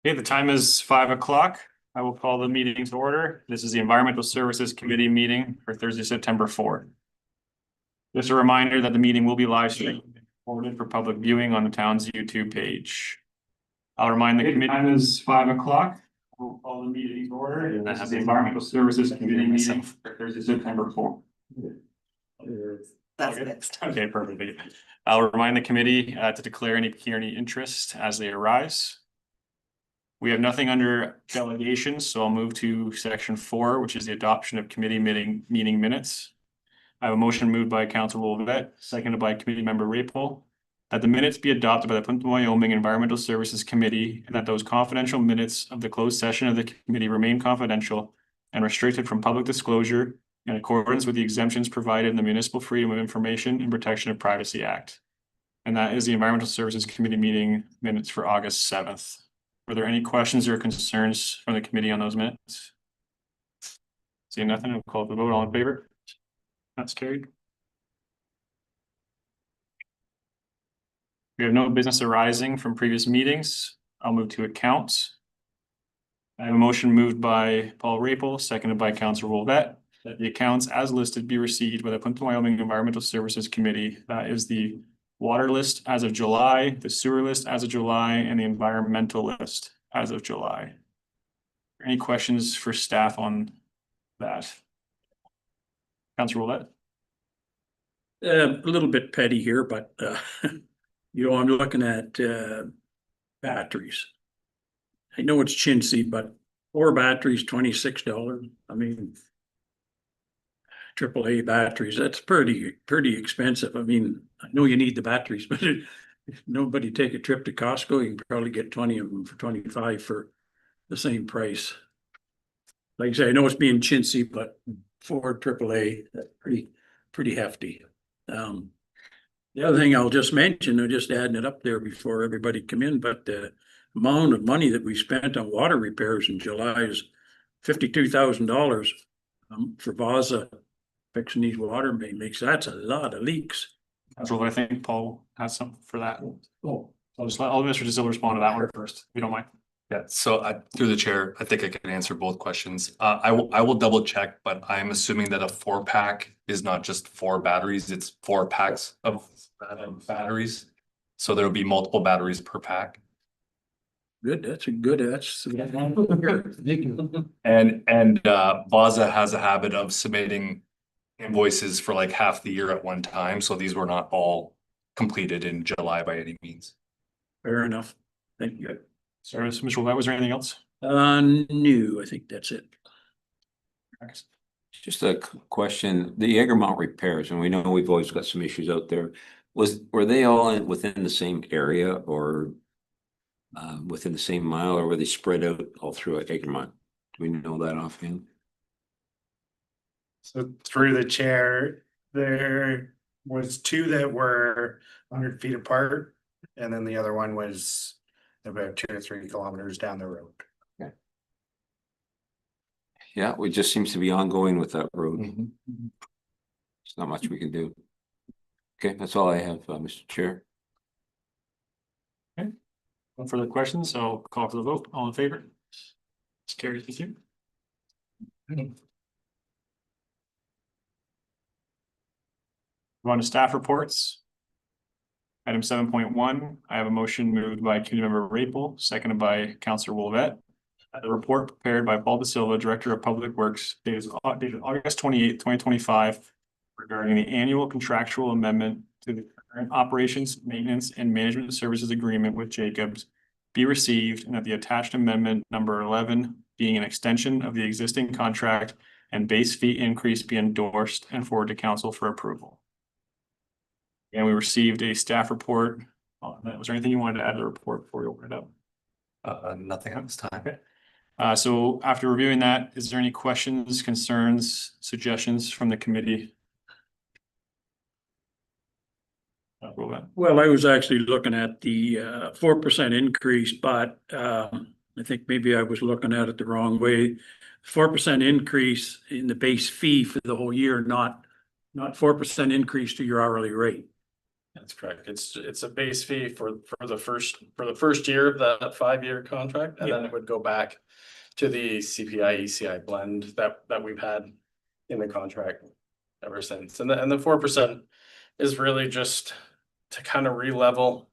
Okay, the time is 5 o'clock. I will call the meeting to order. This is the Environmental Services Committee meeting for Thursday, September 4th. Just a reminder that the meeting will be live streamed and recorded for public viewing on the town's YouTube page. I'll remind the committee. Time is 5 o'clock. I will call the meeting to order. This is the Environmental Services Committee meeting for Thursday, September 4th. That's next. Okay, perfect. I'll remind the committee to declare any pecuniary interest as they arise. We have nothing under delegations, so I'll move to section 4, which is the adoption of committee meeting minutes. I have a motion moved by Councilor Wolvette, seconded by committee member Rapel, that the minutes be adopted by the Plympton-Wyoming Environmental Services Committee, and that those confidential minutes of the closed session of the committee remain confidential and restricted from public disclosure in accordance with the exemptions provided in the Municipal Freedom of Information and Protection of Privacy Act. And that is the Environmental Services Committee meeting minutes for August 7th. Were there any questions or concerns from the committee on those minutes? Seeing nothing, I'll call for the vote. All in favor? That's carried. We have no business arising from previous meetings. I'll move to accounts. I have a motion moved by Paul Rapel, seconded by Councilor Wolvette, that the accounts as listed be received by the Plympton-Wyoming Environmental Services Committee. That is the water list as of July, the sewer list as of July, and the environmental list as of July. Any questions for staff on that? Councilor Wolvette? A little bit petty here, but you know, I'm looking at batteries. I know it's chintzy, but 4 batteries, $26. I mean, AAA batteries, that's pretty expensive. I mean, I know you need the batteries, but if nobody take a trip to Costco, you can probably get 20 of them for 25 for the same price. Like I say, I know it's being chintzy, but for AAA, that's pretty hefty. The other thing I'll just mention, I'm just adding it up there before everybody come in, but the amount of money that we spent on water repairs in July is $52,000 for Vaza fixing these water main leaks. That's a lot of leaks. That's what I think Paul has something for that. Oh, I'll just let Mr. DeSilva respond to that one first, if you don't mind. Yeah, so through the chair, I think I can answer both questions. I will double check, but I'm assuming that a 4-pack is not just 4 batteries, it's 4 packs of batteries. So there will be multiple batteries per pack. Good, that's And Vaza has a habit of submitting invoices for like half the year at one time. So these were not all completed in July by any means. fair enough. Thank you. Sorry, Mr. Wolvette, was there anything else? No, I think that's it. Just a question, the Egremont repairs, and we know we've always got some issues out there. Were they all within the same area or within the same mile, or were they spread out all through Egremont? Do we know that offhand? So through the chair, there was 2 that were 100 feet apart, and then the other one was about 2 or 3 kilometers down the road. Yeah, it just seems to be ongoing with that road. There's not much we can do. Okay, that's all I have, Mr. Chair. Okay. No further questions, so I'll call for the vote. All in favor? It's carried. Thank you. We're on to staff reports. Item 7.1, I have a motion moved by committee member Rapel, seconded by Councilor Wolvette. The report prepared by Paul DeSilva, Director of Public Works, dated August 28th, 2025, regarding the annual contractual amendment to the current operations, maintenance, and management services agreement with Jacobs be received, and that the attached amendment number 11, being an extension of the existing contract and base fee increase, be endorsed and forwarded to council for approval. And we received a staff report on that. Was there anything you wanted to add to the report before we open it up? Nothing at this time. So after reviewing that, is there any questions, concerns, suggestions from the committee? Well, I was actually looking at the 4% increase, but I think maybe I was looking at it the wrong way. 4% increase in the base fee for the whole year, not 4% increase to your hourly rate. That's correct. It's a base fee for the first year of that 5-year contract, and then it would go back to the CPI ECI blend that we've had in the contract ever since. And the 4% is really just to kind of re-level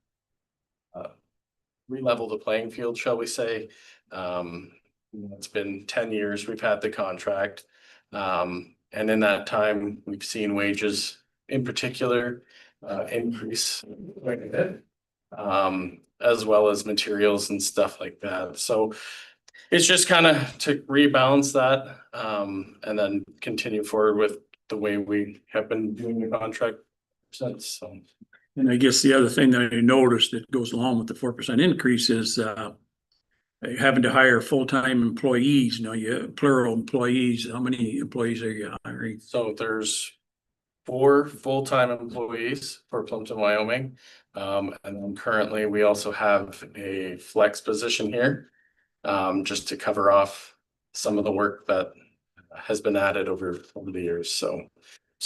the playing field, shall we say. It's been 10 years we've had the contract. And in that time, we've seen wages in particular increase quite a bit, as well as materials and stuff like that. So it's just kind of to rebalance that, and then continue forward with the way we have been doing the contract since. So. And I guess the other thing that I noticed that goes along with the 4% increase is having to hire full-time employees. You know, you plural employees. How many employees are you hiring? So there's 4 full-time employees for Plympton-Wyoming. And then currently we also have a flex position here, just to cover off some of the work that has been added over the years. So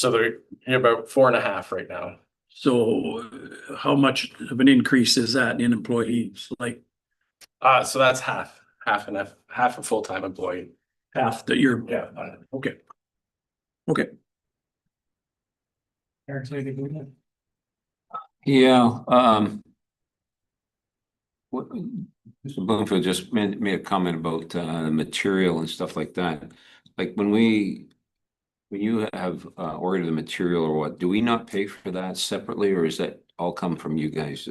they're about 4.5 right now. So how much of an increase is that in employees? Like So that's half a full-time employee. half that you're, Yeah. okay. Okay. Yeah, what, Mr. Bloomfield just made a comment about the material and stuff like that. Like when you have ordered the material or what, do we not pay for that separately, or is that all come from you guys?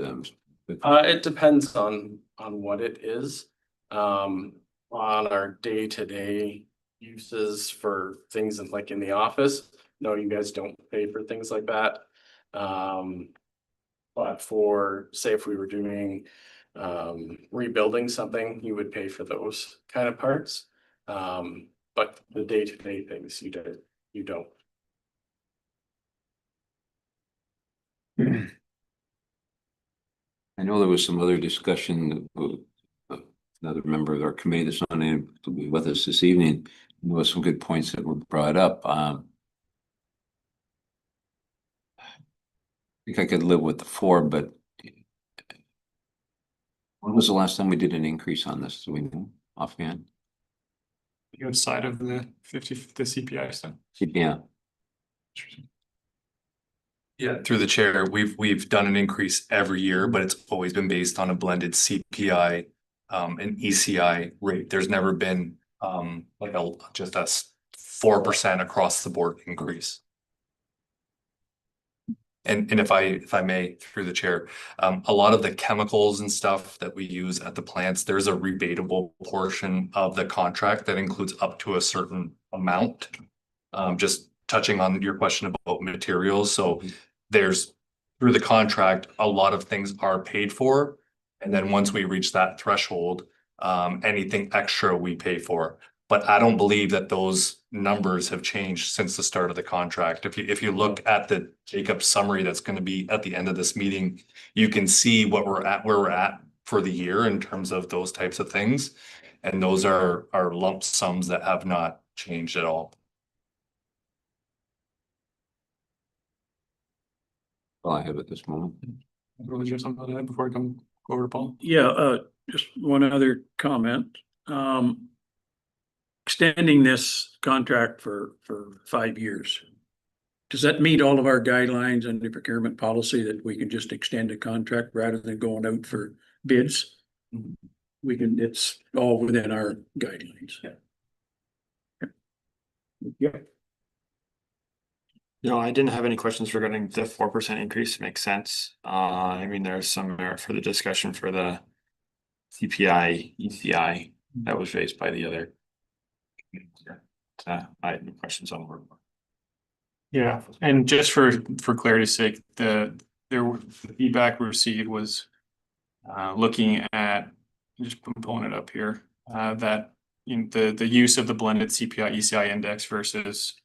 It depends on what it is. On our day-to-day uses for things like in the office, no, you guys don't pay for things like that. But for, say, if we were doing rebuilding something, you would pay for those kind of parts. But the day-to-day things you don't. I know there was some other discussion, another member of our committee that's not able to be with us this evening. There was some good points that were brought up. I think I could live with the 4, but when was the last time we did an increase on this? Do we know offhand? Outside of the CPI stuff. Yeah. Yeah, through the chair, we've done an increase every year, but it's always been based on a blended CPI and ECI rate. There's never been like just a 4% across the board increase. And if I may, through the chair, a lot of the chemicals and stuff that we use at the plants, there's a rebatable portion of the contract that includes up to a certain amount. Just touching on your question about materials. So there's, through the contract, a lot of things are paid for. And then once we reach that threshold, anything extra we pay for. But I don't believe that those numbers have changed since the start of the contract. If you look at the Jacob summary that's going to be at the end of this meeting, you can see where we're at for the year in terms of those types of things. And those are lump sums that have not changed at all. Well, I have at this moment. Really just something to add before I come over to Paul. Yeah, just one other comment. Extending this contract for 5 years. Does that meet all of our guidelines and the procurement policy that we can just extend a contract rather than going out for bids? We can, it's all within our guidelines. Yeah. No, I didn't have any questions regarding the 4% increase. Makes sense. I mean, there's some merit for the discussion for the CPI, ECI that was raised by the other. I had no questions on the. Yeah, and just for clarity's sake, the feedback we received was looking at, just pulling it up here, that the use of the blended CPI ECI index versus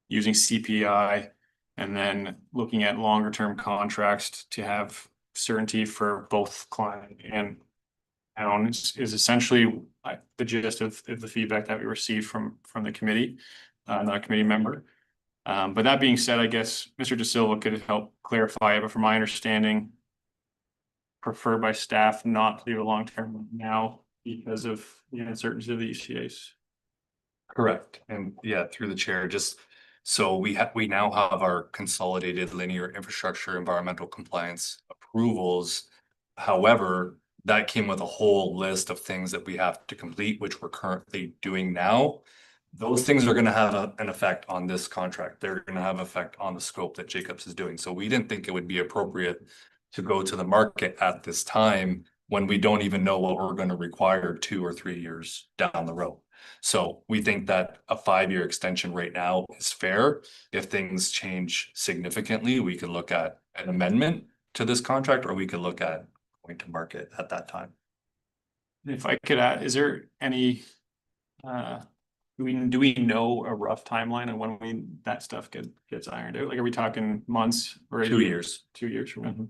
using CPI, and then looking at longer term contracts to have certainty for both client and town is essentially the gist of the feedback that we received from the committee, not a committee member. But that being said, I guess Mr. De Silva could help clarify it, but from my understanding, preferred by staff not to do a long-term now because of the uncertainty of the ECAs. Correct. And yeah, through the chair, just so we now have our consolidated linear infrastructure environmental compliance approvals. However, that came with a whole list of things that we have to complete, which we're currently doing now. Those things are going to have an effect on this contract. They're going to have effect on the scope that Jacobs is doing. So we didn't think it would be appropriate to go to the market at this time when we don't even know what we're going to require 2 or 3 years down the road. So we think that a 5-year extension right now is fair. If things change significantly, we could look at an amendment to this contract, or we could look at going to market at that time. If I could add, is there any, do we know a rough timeline on when that stuff gets ironed out? Like, are we talking months or 2 years? 2 years from now?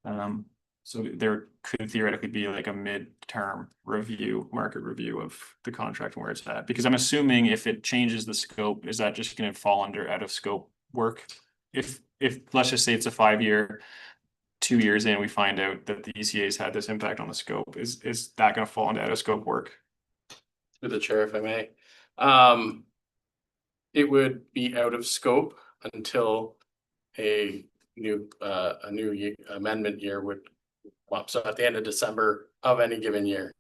Okay. So there could theoretically be like a mid-term review, market review of the contract and where it's at. Because I'm assuming if it changes the scope, is that just going to fall under out of scope work? If let's just say it's a 5-year, 2 years in, we find out that the ECA's had this impact on the scope, is that going to fall into out of scope work? Through the chair, if I may. It would be out of scope until a new amendment year would come up. So at the end of December of any given year.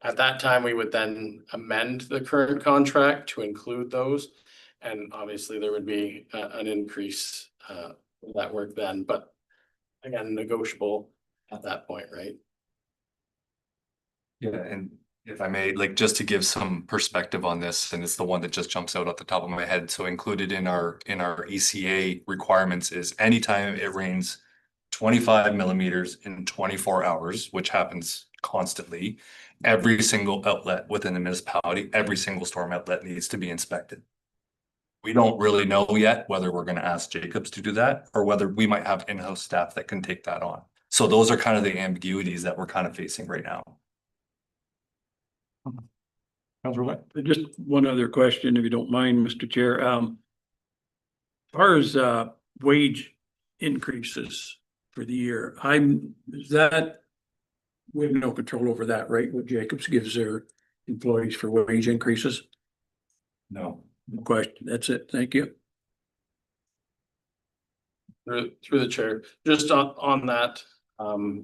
At that time, we would then amend the current contract to include those. And obviously there would be an increase for that work then, but again, negotiable at that point, right? Yeah, and if I may, like, just to give some perspective on this, and it's the one that just jumps out at the top of my head. So included in our ECA requirements is anytime it rains 25 millimeters in 24 hours, which happens constantly, every single outlet within the municipality, every single storm outlet needs to be inspected. We don't really know yet whether we're going to ask Jacobs to do that or whether we might have in-house staff that can take that on. So those are kind of the ambiguities that we're kind of facing right now. Just one other question, if you don't mind, Mr. Chair. As far as wage increases for the year, we have no control over that, right? What Jacobs gives their employees for wage increases? No. No question. That's it. Thank you. Through the chair, just on that, the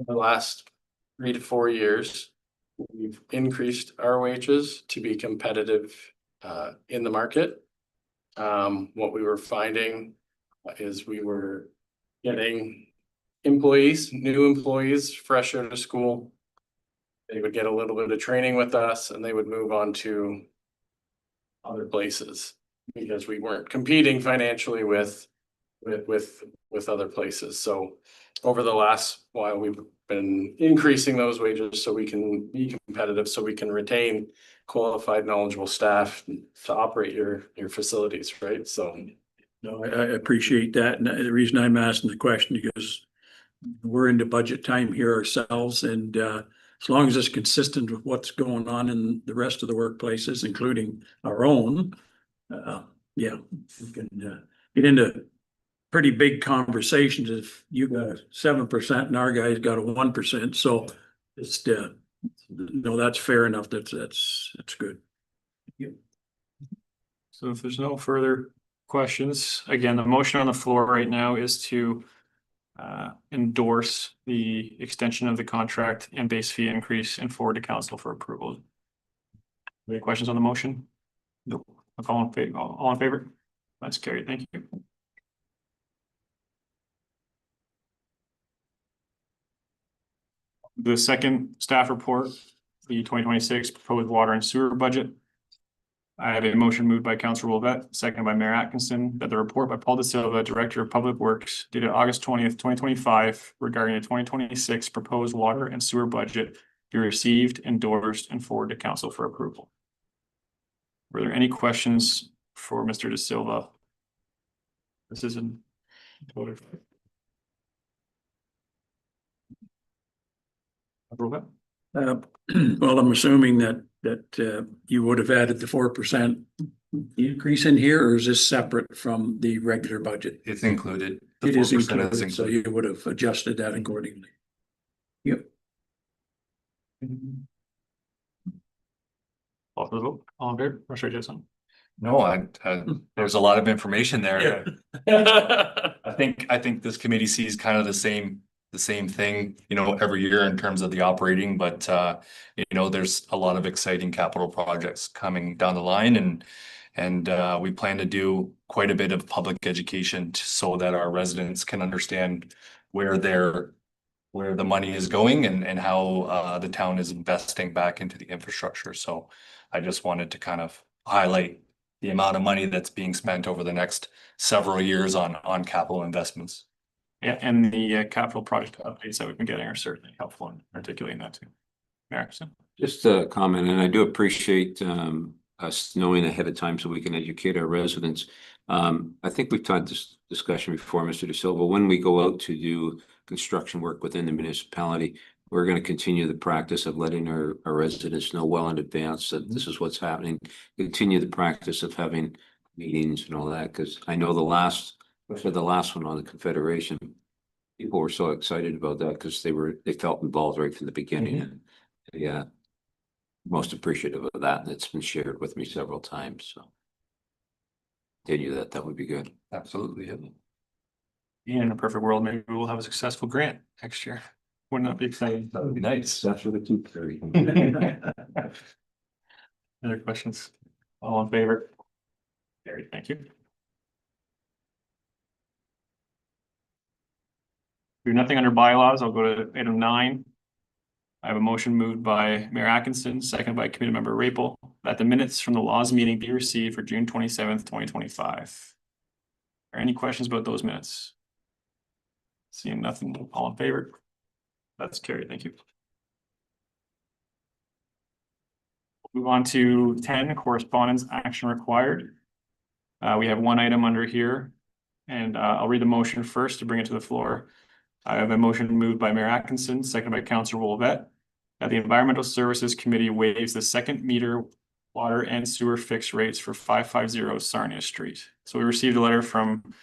last 3 to 4 years, we've increased our wages to be competitive in the market. What we were finding is we were getting new employees fresh out of school. They would get a little bit of training with us and they would move on to other places because we weren't competing financially with other places. So over the last while, we've been increasing those wages so we can be competitive, so we can retain qualified, knowledgeable staff to operate your facilities, right? So No, I appreciate that. And the reason I'm asking the question because we're into budget time here ourselves. And as long as it's consistent with what's going on in the rest of the workplaces, including our own, yeah, we can get into pretty big conversations if you got 7% and our guys got a 1%. So it's no, that's fair enough. That's good. Yep. So if there's no further questions, again, the motion on the floor right now is to endorse the extension of the contract and base fee increase and forward to council for approval. Any questions on the motion? Nope. All in favor? That's carried. Thank you. The second staff report, the 2026 proposed water and sewer budget. I have a motion moved by Councillor Wolvette, seconded by Mayor Atkinson, that the report by Paul De Silva, Director of Public Works, dated August 20th, 2025, regarding the 2026 proposed water and sewer budget be received, endorsed, and forwarded to council for approval. Were there any questions for Mr. De Silva? This is in total. Wolvette? Well, I'm assuming that you would have added the 4% increase in here, or is this separate from the regular budget? It's included. The It is 4% included, so you would have adjusted that accordingly. Yep. All in favor? Or sorry, Jason? No, there's a lot of information there. I think this committee sees kind of the same thing, you know, every year in terms of the operating, but you know, there's a lot of exciting capital projects coming down the line, and we plan to do quite a bit of public education so that our residents can understand where the money is going and how the town is investing back into the infrastructure. So I just wanted to kind of highlight the amount of money that's being spent over the next several years on capital investments. Yeah, and the capital project updates that we've been getting are certainly helpful in articulating that too. Erickson? Just a comment, and I do appreciate us knowing ahead of time so we can educate our residents. I think we've had this discussion before, Mr. De Silva. When we go out to do construction work within the municipality, we're going to continue the practice of letting our residents know well in advance that this is what's happening. Continue the practice of having meetings and all that, because I know especially the last one on the Confederation, people were so excited about that because they felt involved right from the beginning. And yeah, most appreciative of that, and it's been shared with me several times. So continue that would be good. Absolutely. In a perfect world, maybe we'll have a successful grant next year. Wouldn't that be exciting? That would be nice. That's for the 2:30. Other questions? All in favor? Carried, thank you. We have nothing under bylaws. I'll go to item 9. I have a motion moved by Mayor Atkinson, seconded by Committee Member Rapel, that the minutes from the laws meeting be received for June 27th, 2025. Are any questions about those minutes? Seeing nothing, all in favor? That's carried, thank you. Move on to 10, correspondence action required. We have one item under here, and I'll read the motion first to bring it to the floor. I have a motion moved by Mayor Atkinson, seconded by Councillor Wolvett, that the Environmental Services Committee waives the second meter water and sewer fixed rates for 550 Sarnia Street. So we received a letter from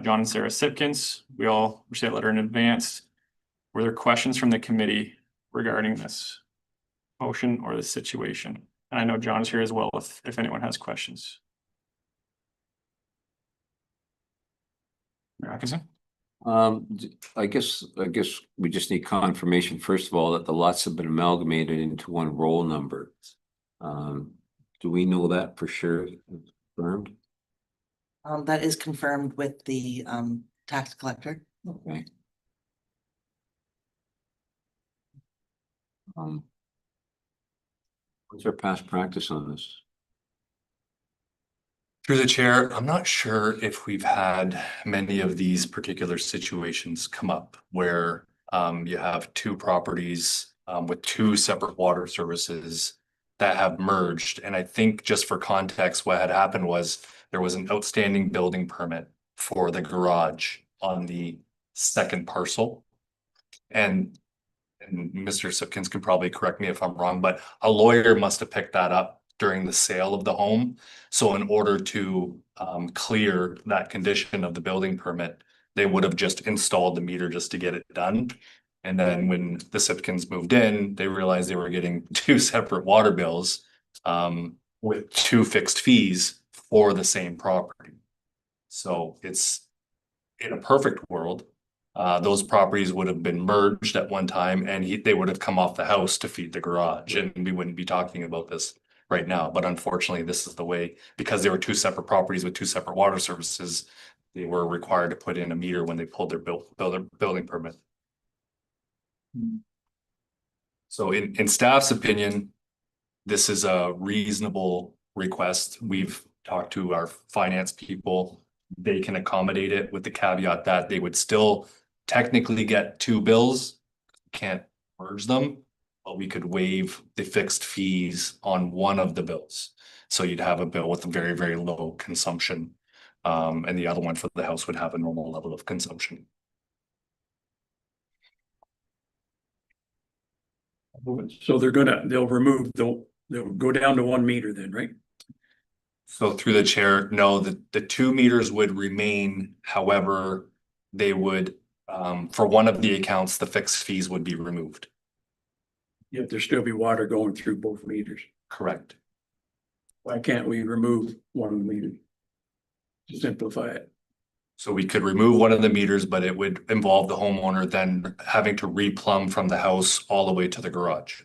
John and Sarah Sipkins. We all received that letter in advance. Were there questions from the committee regarding this motion or the situation? And I know John is here as well if anyone has questions. Mayor Atkinson? I guess we just need confirmation, first of all, that the lots have been amalgamated into one roll number. Do we know that for sure? Confirmed? That is confirmed with the tax collector. Okay. What's our past practice on this? Through the chair, I'm not sure if we've had many of these particular situations come up where you have two properties with two separate water services that have merged. And I think just for context, what had happened was there was an outstanding building permit for the garage on the second parcel. And Mr. Sipkins can probably correct me if I'm wrong, but a lawyer must have picked that up during the sale of the home. So in order to clear that condition of the building permit, they would have just installed the meter just to get it done. And then when the Sipkins moved in, they realized they were getting two separate water bills with two fixed fees for the same property. So it's in a perfect world, those properties would have been merged at one time and they would have come off the house to feed the garage, and we wouldn't be talking about this right now. But unfortunately, this is the way, because they were two separate properties with two separate water services, they were required to put in a meter when they pulled their building permit. So in staff's opinion, this is a reasonable request. We've talked to our finance people. They can accommodate it with the caveat that they would still technically get two bills, can't merge them, but we could waive the fixed fees on one of the bills. So you'd have a bill with a very, very low consumption. And the other one for the house would have a normal level of consumption. So they'll go down to 1 meter then, right? So through the chair, no, the 2 meters would remain, however, they would, for one of the accounts, the fixed fees would be removed. Yet there still be water going through both meters. Correct. Why can't we remove one meter? To simplify it. So we could remove one of the meters, but it would involve the homeowner then having to replumb from the house all the way to the garage.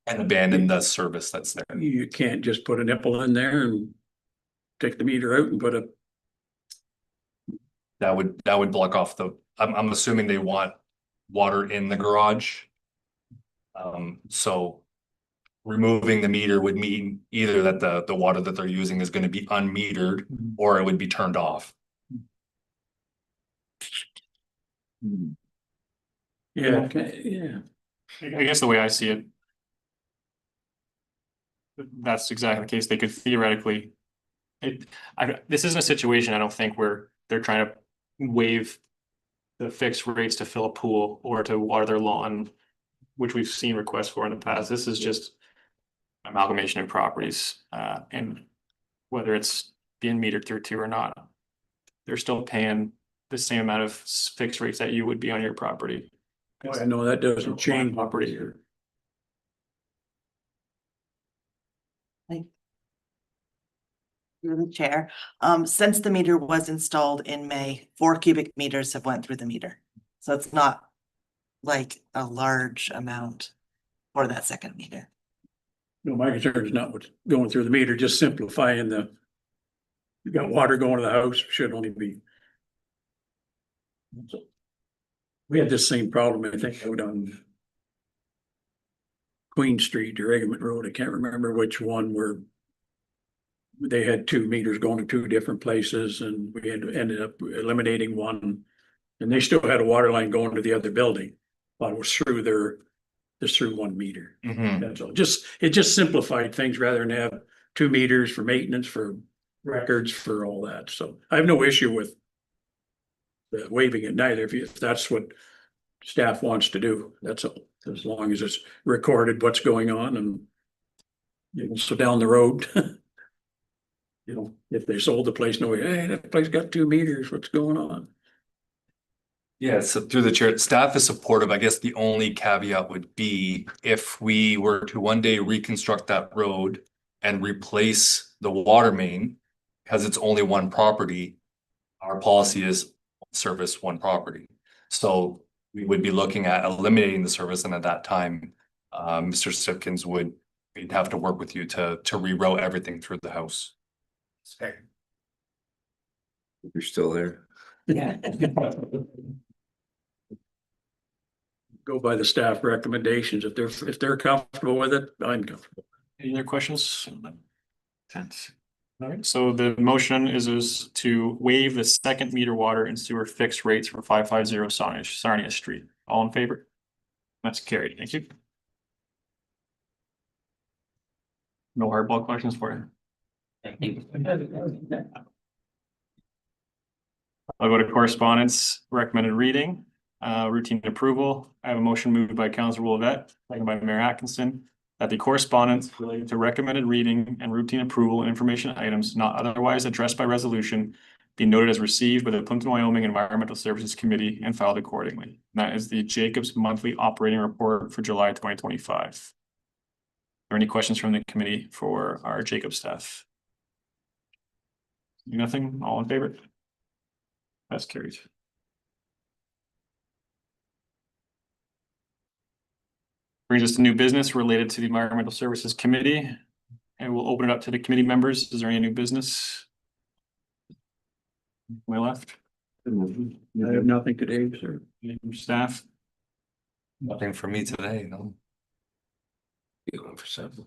And abandon the service that's there. You can't just put a nipple in there and take the meter out and put a, That would block off I'm assuming they want water in the garage. So removing the meter would mean either that the water that they're using is gonna be unmetered or it would be turned off. yeah, okay, yeah. I guess the way I see it. That's exactly the case. They could theoretically. This isn't a situation, I don't think, where they're trying to waive. The fixed rates to fill a pool or to water their lawn, which we've seen requests for in the past. This is just. Amalgamation of properties, and whether it's being metered through to or not. They're still paying the same amount of fixed rates that you would be on your property. I know that doesn't change Property here. Through the chair, since the meter was installed in May, 4 cubic meters have went through the meter. So it's not like a large amount for that second meter. No, my concern is not what's going through the meter, just simplifying you got water going to the house, should only be. We had this same problem, I think, out on Queen Street or Eggman Road, I can't remember which one, where they had 2 meters going to 2 different places and we ended up eliminating one. And they still had a water line going to the other building, but it was just through 1 meter. That's all. It just simplified things rather than have 2 meters for maintenance, for records, for all that. So I have no issue with waiving it neither, if that's what staff wants to do. That's all, as long as it's recorded what's going on and so down the road, if they sold the place, no, hey, that place got 2 meters, what's going on? Yeah, so through the chair, staff is supportive. I guess the only caveat would be if we were to one day reconstruct that road and replace the water main, because it's only one property, our policy is service one property. So we would be looking at eliminating the service, and at that time, Mr. Sipkins we'd have to work with you to reroute everything through the house. You're still there. Yeah. Go by the staff recommendations. If they're comfortable with it, I'm comfortable. Any other questions? All right, so the motion is to waive the second meter water and sewer fixed rates for 550 Sarnia Street. All in favor? That's carried. Thank you. No hardball questions for you. I'll go to correspondence, recommended reading, routine approval. I have a motion moved by Councilor Willett, seconded by Mayor Atkinson, that the correspondence related to recommended reading and routine approval and information items not otherwise addressed by resolution be noted as received by the Plympton-Wyoming Environmental Services Committee and filed accordingly. That is the Jacobs Monthly Operating Report for July 2025. Are there any questions from the committee for our Jacobs staff? Nothing? All in favor? That's carried. Brings us to new business related to the Environmental Services Committee. And we'll open it up to the committee members. Is there any new business? My left. I have nothing today, sir. Any from staff? Nothing for me today, no. You're going for 7.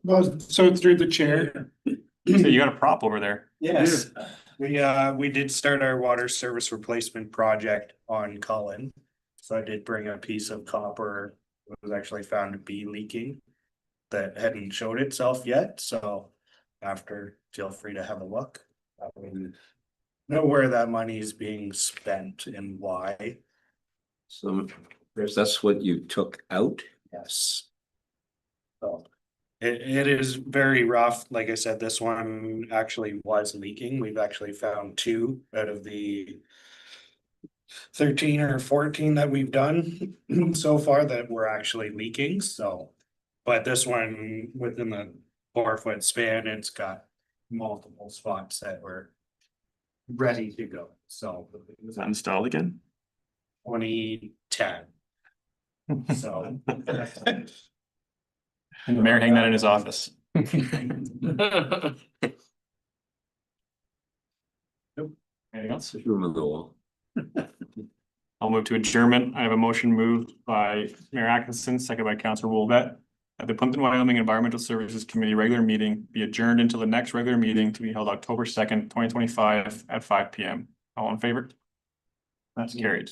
Well, so through the chair. So you got a prop over there. Yes, we did start our water service replacement project on Cullen. So I did bring a piece of copper that was actually found to be leaking that hadn't showed itself yet, so after, feel free to have a look. Know where that money is being spent and why. So that's what you took out? Yes. So It is very rough. Like I said, this one actually was leaking. We've actually found 2 out of the 13 or 14 that we've done so far that were actually leaking, so. But this one, within the 4-foot span, it's got multiple spots that were ready to go, so. Was that installed again? 2010, so. And the mayor hang that in his office. Anything else? Room of the wall. I'll move to adjournment. I have a motion moved by Mayor Atkinson, second by Councilor Wolvett. That the Plympton-Wyoming Environmental Services Committee regular meeting be adjourned until the next regular meeting to be held October 2nd, 2025 at 5 p.m. All in favor? That's carried.